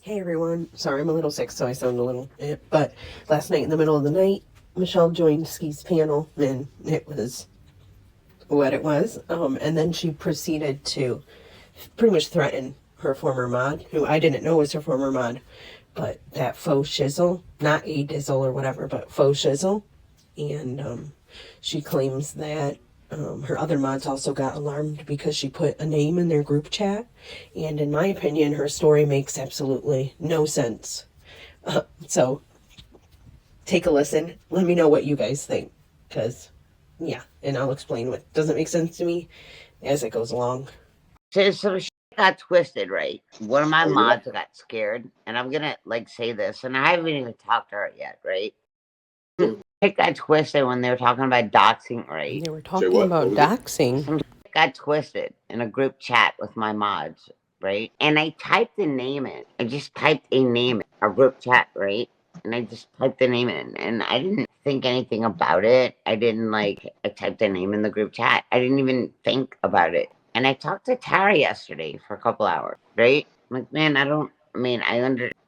Hey everyone. Sorry, I'm a little sick, so I sound a little. But last night in the middle of the night, Michelle joined Ski's panel, and it was what it was. And then she proceeded to pretty much threaten her former mod, who I didn't know was her former mod, but that faux shizzle, not a dizzle or whatever, but faux shizzle. And she claims that her other mods also got alarmed because she put a name in their group chat. And in my opinion, her story makes absolutely no sense. So take a listen. Let me know what you guys think. Because, yeah, and I'll explain what doesn't make sense to me as it goes along. So some shit got twisted, right? One of my mods got scared, and I'm gonna say this, and I haven't even talked to her yet, right? It got twisted when they were talking about doxing, right? They were talking about doxing. Some shit got twisted in a group chat with my mods, right? And I typed the name in. I just typed a name in our group chat, right? And I just typed the name in, and I didn't think anything about it. I didn't I typed the name in the group chat. I didn't even think about it. And I talked to Tara yesterday for a couple hours, right? I'm like, man,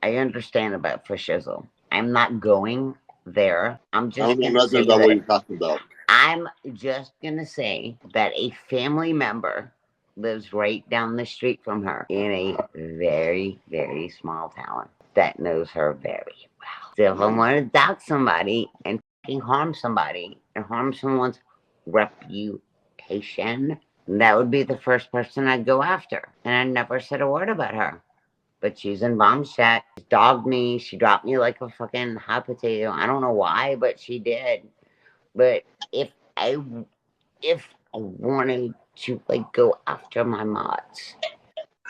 I understand about Fishizzle. I'm not going there. I'm just I don't know nothing about what you're talking about. I'm just gonna say that a family member lives right down the street from her in a very, very small town that knows her very well. So if I want to dox somebody and harm somebody and harm someone's reputation, that would be the first person I'd go after. And I never said a word about her. But she's in Mom's chat. She dogged me. She dropped me like a fucking hot potato. I don't know why, but she did. But if I wanted to go after my mods,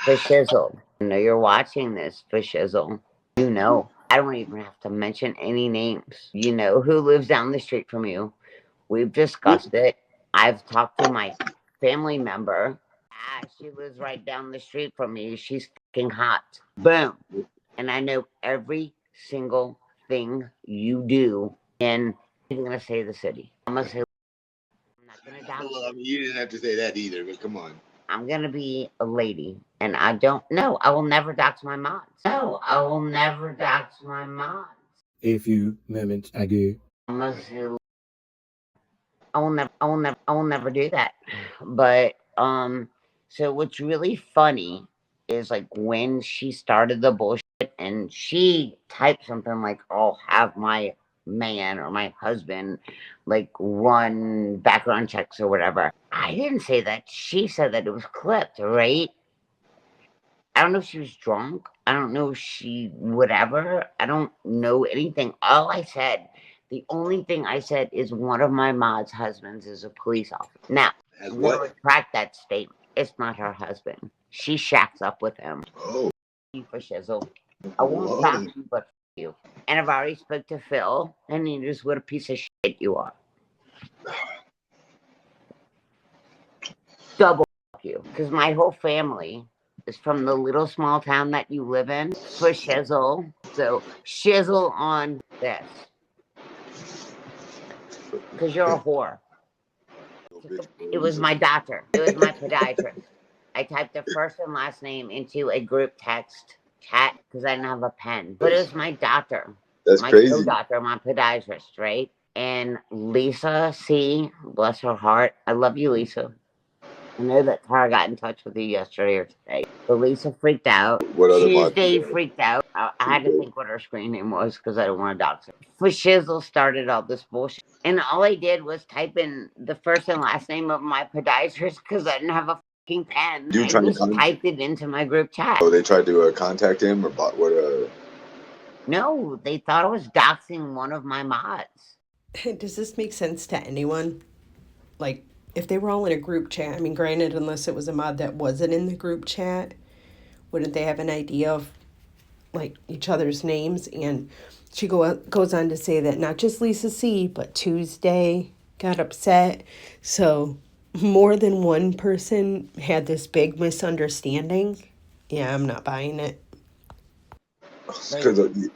for Shizzle, I know you're watching this, for Shizzle. You know, I don't even have to mention any names. You know who lives down the street from you. We've discussed it. I've talked to my family member. She lives right down the street from me. She's fucking hot. Boom. And I know every single thing you do. And I'm gonna say the city. I'm gonna say I'm not gonna dox. Well, I mean, you didn't have to say that either, but come on. I'm gonna be a lady, and I don't know. I will never dox my mods. No, I will never dox my mods. A few moments ago. I'm gonna say I will never do that. But so what's really funny is when she started the bullshit and she typed something like, "I'll have my man or my husband run background checks or whatever." I didn't say that. She said that it was clipped, right? I don't know if she was drunk. I don't know if she whatever. I don't know anything. The only thing I said is one of my mod's husbands is a police officer. Now, I'm going to retract that statement. It's not her husband. She shacks up with him. Oh. For shizzle. I won't talk to you, but you. And I've already spoke to Phil, and he knows what a piece of shit you are. Double you. Because my whole family is from the little small town that you live in. For shizzle. So, shizzle on this. Because you're a whore. It was my doctor. It was my podiatrist. I typed the first and last name into a group text chat because I didn't have a pen. But it was my doctor. That's my crazy. Doctor, my podiatrist, right? And Lisa C, bless her heart. I love you, Lisa. I know that Tara got in touch with you yesterday or today. But Lisa freaked out. Tuesday freaked out. I had to think what her screen name was because I didn't want to dox her. Fishizzle started all this bullshit. And all I did was type in the first and last name of my podiatrist because I didn't have a fucking pen. I just typed it into my group chat. Oh, they tried to contact him or what? No, they thought I was doxing one of my mods. Does this make sense to anyone? If they were all in a group chat, I mean, granted, unless it was a mod that wasn't in the group chat, wouldn't they have an idea of each other's names? And she goes on to say that not just Lisa C, but Tuesday got upset. So more than one person had this big misunderstanding. Yeah, I'm not buying it.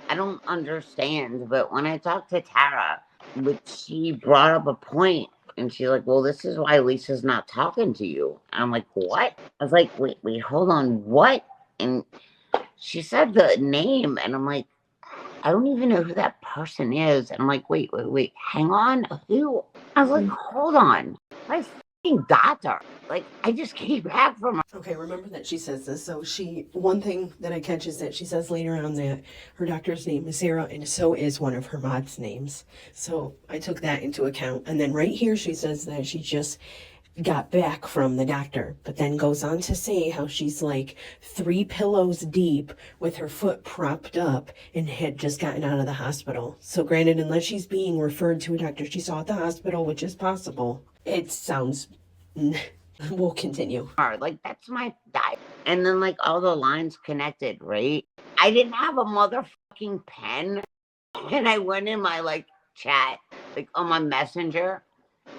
I don't understand, but when I talked to Tara, she brought up a point. And she's like, well, this is why Lisa's not talking to you. And I'm like, what? I was like, wait, hold on, what? And she said the name, and I'm like, I don't even know who that person is. And I'm like, wait, hang on, who? I was like, hold on, my fucking doctor. Like, I just came back from her. Okay, remember that she says this. So one thing that I catch is that she says later on that her doctor's name is Sarah, and so is one of her mod's names. So I took that into account. And then right here, she says that she just got back from the doctor, but then goes on to say how she's like 3 pillows deep with her foot propped up and had just gotten out of the hospital. So granted, unless she's being referred to a doctor she saw at the hospital, which is possible, it sounds... We'll continue. Like, that's my diet. And then, like, all the lines connected, right? I didn't have a motherfucking pen. And I went in my, like, chat, like, on my messenger,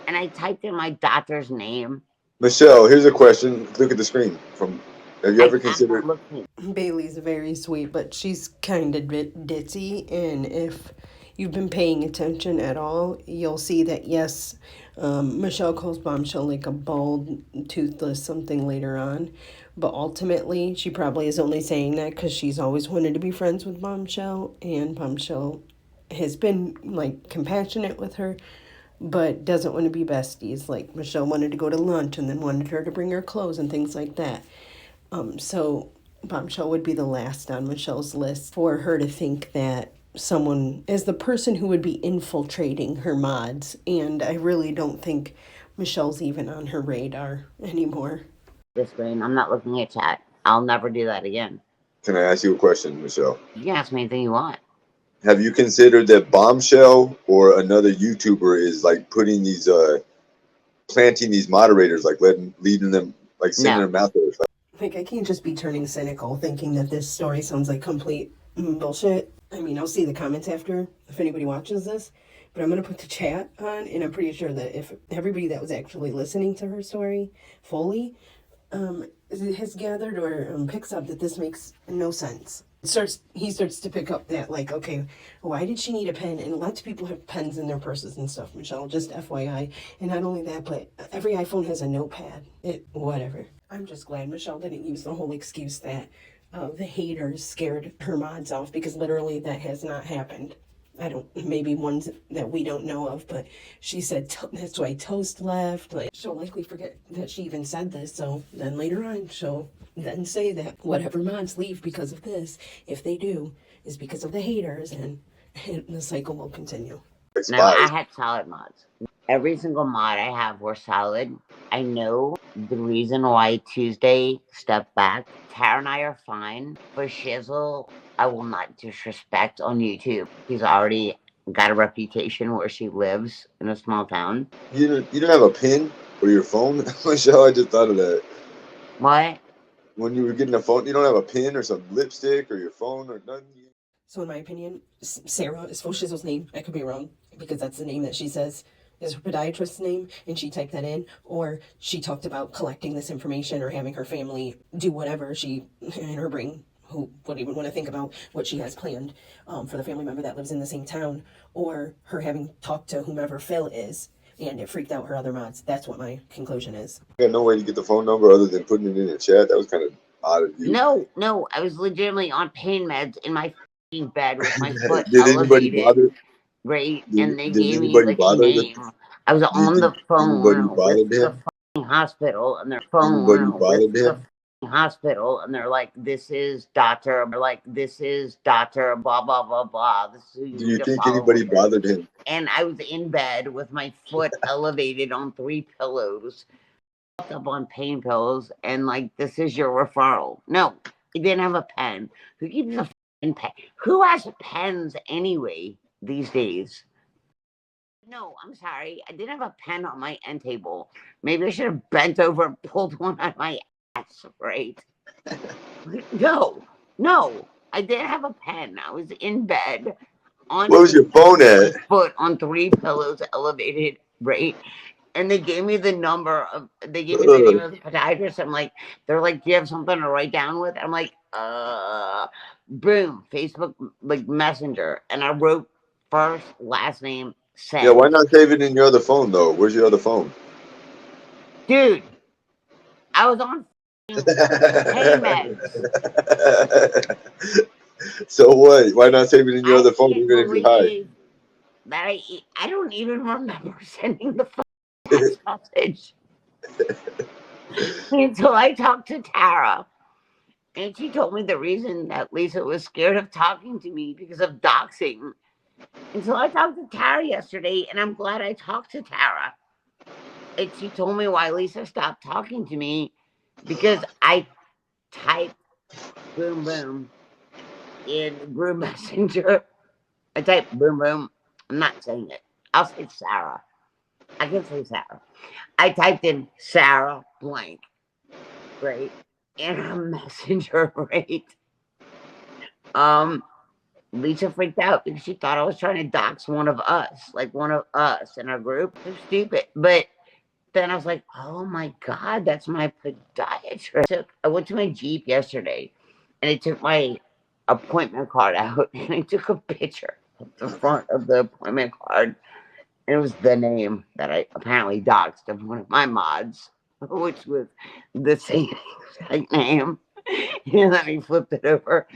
and I typed in my doctor's name. Michelle, here's a question. Look at the screen. Have you ever considered... Bailey's very sweet, but she's kind of ditzy, and if you've been paying attention at all, you'll see that, yes, Michelle calls Bombshell like a bald, toothless something later on, but ultimately she probably is only saying that because she's always wanted to be friends with Bombshell, and Bombshell has been like compassionate with her, but doesn't want to be besties. Like, Michelle wanted to go to lunch and then wanted her to bring her clothes and things like that. So Bombshell would be the last on Michelle's list for her to think that someone is the person who would be infiltrating her mods. And I really don't think Michelle's even on her radar anymore. This screen, I'm not looking at chat. I'll never do that again. Can I ask you a question, Michelle? You can ask me anything you want. Have you considered that Bombshell or another YouTuber is like putting these, planting these moderators, like leading them, like sending them out there? Like, I can't just be turning cynical thinking that this story sounds like complete bullshit. I mean, I'll see the comments after if anybody watches this, but I'm going to put the chat on, and I'm pretty sure that if everybody that was actually listening to her story fully has gathered or picks up that this makes no sense. He starts to pick up that, like, okay, why did she need a pen? And lots of people have pens in their purses and stuff, Michelle, just FYI. And not only that, but every iPhone has a notepad. Whatever. I'm just glad Michelle didn't use the whole excuse that the haters scared her mods off, because literally that has not happened. Maybe ones that we don't know of, but she said that's why Toast left. Like, she'll likely forget that she even said this, so then later on she'll then say that whatever mods leave because of this, if they do, is because of the haters, and the cycle will continue. No, I had solid mods. Every single mod I have were solid. I know the reason why Tuesday stepped back. Tara and I are fine. For Shizzle, I will not disrespect on YouTube. He's already got a reputation where she lives in a small town. You don't have a pin or your phone, Michelle? I just thought of that. What? When you were getting a phone, you don't have a pin or some lipstick or your phone or nothing? So in my opinion, Sarah is full Shizzle's name. I could be wrong, because that's the name that she says is her podiatrist's name, and she typed that in, or she talked about collecting this information or having her family do whatever she in her brain, who would even want to think about what she has planned for the family member that lives in the same town, or her having talked to whomever Phil is, and it freaked out her other mods. That's what my conclusion is. I got no way to get the phone number other than putting it in the chat. That was kind of odd of you. No, I was legitimately on pain meds in my bed with my foot Did elevated. Anybody bother? Right, Did and they gave me anybody like a name. I was on the phone with the fucking hospital, and their phone with the fucking hospital, and they're like, "This is doctor." They're like, "This is doctor." Blah blah blah blah. This is who you Do you need to think follow. anybody bothered him? And I was in bed with my foot elevated on 3 pillows, up on pain pills, and like, "This is your referral." No, he didn't have a pen. Who keeps a pen? Who has pens anyway these days? No, I'm sorry. I didn't have a pen on my end table. Maybe I should have bent over and pulled one out of my ass, right? No, I didn't have a pen. I was in bed. Where was your phone at? Foot on 3 pillows, elevated, right? And they gave me the name of the podiatrist. I'm like, they're like, "Do you have something to write down with?" I'm like, boom, Facebook, like, Messenger. And I wrote first, last name, send. Yeah, why not save it in your other phone, though? Where's your other phone? Dude, I was on pain meds. So what? Why not save it in your I other phone can't even if you're high? believe that I don't even remember sending the text message until I talked to Tara. And she told me the reason that Lisa was scared of talking to me because of doxing. And so I talked to Tara yesterday, and I'm glad I talked to Tara. And she told me why Lisa stopped talking to me because I typed boom boom in Group Messenger. I typed boom boom. I'm not saying it. I'll say Sarah. I can say Sarah. I typed in Sarah blank, right? In a messenger, right? Lisa freaked out because she thought I was trying to dox one of us, like one of us in our group. So stupid. But then I was like, oh my God, that's my podiatrist. I went to my Jeep yesterday and I took my appointment card out and I took a picture of the front of the appointment card. And it was the name that I apparently doxed of one of my mods, which was the same exact name. And then he flipped it over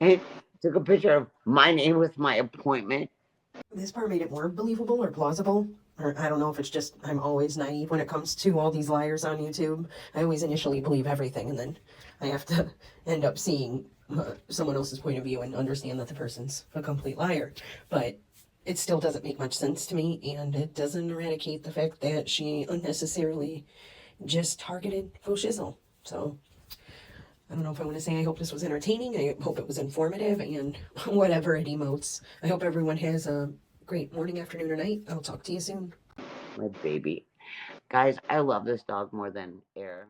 and took a picture of my name with my appointment. This part made it more believable or plausible. Or I don't know if it's just I'm always naive when it comes to all these liars on YouTube. I always initially believe everything, and then I have to end up seeing someone else's point of view and understand that the person's a complete liar. But it still doesn't make much sense to me, and it doesn't eradicate the fact that she unnecessarily just targeted faux shizzle. So I don't know if I want to say I hope this was entertaining. I hope it was informative and whatever it emotes. I hope everyone has a great morning, afternoon, or night. I'll talk to you soon. My baby. Guys, I love this dog more than air.